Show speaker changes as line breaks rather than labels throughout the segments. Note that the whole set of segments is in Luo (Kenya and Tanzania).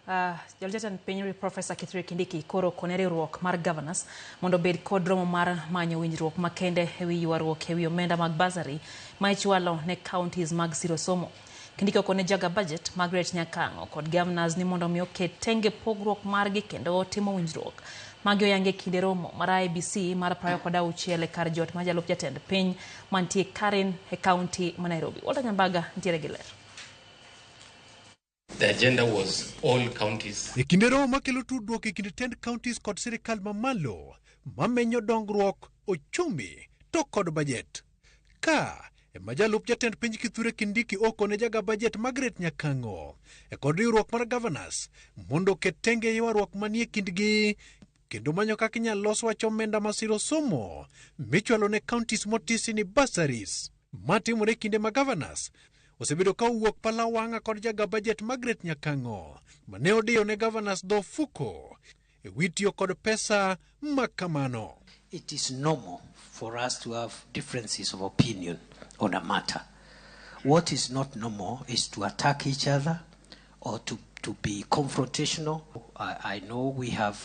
Jaljatan Penyuri Professor Kindiki koro konere ywarruok mar gavanas mondo bed kod romo mar manyo winjruok makende ewi ywarruok ewi omenda mag basari ma ichwalo ne counties mag siro somo. Kindiki okone Jagaa bajet Margaret Nyakang'o kod gavanas ni mondo mi oket tenge pogruok margi kendo timo winjruok magi oyange kinde romo mar IBC mar 26 e kar jot ma jalup jatend piny mantie Karen e county ma Nairobi. Walter Nyambaga ntiere gi ler.
The agenda was all counties.
Kinde romo makelo tudruok e kind tend counties kod sirikal mamalo mamenyo dongruok ochumi to kod bajet. Ka majalup jatend piny Kithure Kindiki okone Jagaa bajet Margaret Nyakang'o kod riwruok mar gavanas mondo oket tenge ywarruok manie kindgi kendo manyo kaka inyalo los wach omenda masiro somo michwalo ne counties motisi ni bursaries. Matimore kinde ma gavanas osebedo ka wuok palawanga kod Jagaa bajet Margaret Nyakang'o mane odiyo ne gavanas do fuko witiyo kod pesa makamano.
It is normal for us to have differences of opinion on a matter. What is not normal is to attack each other or to be confrontational. I know we have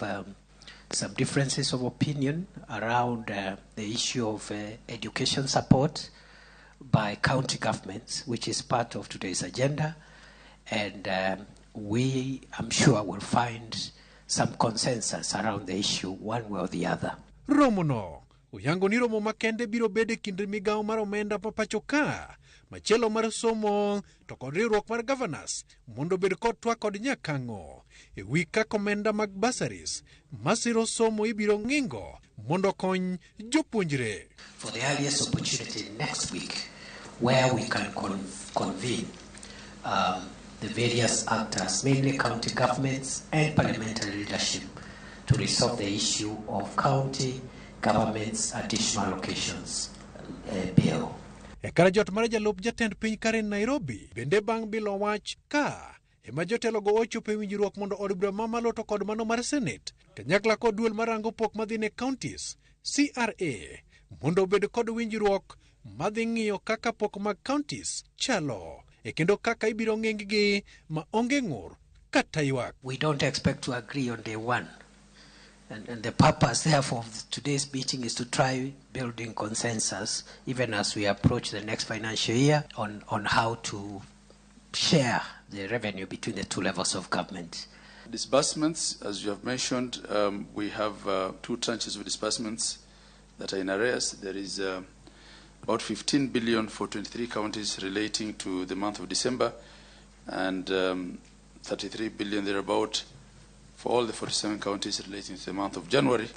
some differences of opinion around the issue of education support by county governments, which is part of today's agenda, and I'm sure will find some consensus around the issue one way or the other.
Romono uyango ni romo makende biro bede kinde migawo mar omenda papacho ka machielo mar somo to kod riwruok mar gavanas mondo bed kod twak kod Nyakang'o ewi kaka omenda mag bursaries masiro somo ibiro ng'ingo mondo kony jopuonjre.
For the earliest opportunity next week, where we can convene the various actors, mainly county governments and parliamentary leadership, to resolve the issue of county government's additional allocations bill.
Kar jot mar jalup jatend piny Karen Nairobi bende bang' bilo wach ka ema jotelo go ochopo e winjruok mondo od bura mamalo to kod mano mar Senate kanyakla kod duol marango pok madhi ne counties CRA mondo obed kod winjruok madhi ng'iyo kaka pok mag counties chalo kendo kaka ibiro ng'enggi ma onge ng'ur kata ywak.
We don't expect to agree on day one. And the purpose, therefore, of today's meeting is to try building consensus, even as we approach the next financial year, on how to share the revenue between the two levels of government.
Disbursements, as you have mentioned, we have two tranches of disbursements that are in arrears. There is about 15 billion for 23 counties relating to the month of December, and 33 billion thereabout for all the 47 counties relating to the month of January.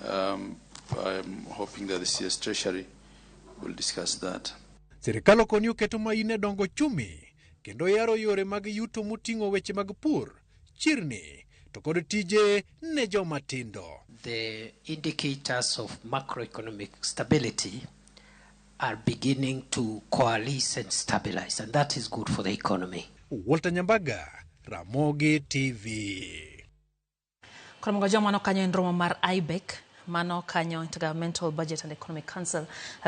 I'm hoping that the CS Treasury will discuss that.
Sirikal okoni oketo maine dongo chumi kendo yaro yore mag yuto muting'o weche mag pur, chirni to kod tije ne joma tindo.
The indicators of macroeconomic stability are beginning to coalesce and stabilize, and that is good for the economy.
Walter Nyambaga, Ramogi TV.
Kwa mano kanyo en romo mar IBEC, mano kanyo Intergovernmental Budget and Economic Council.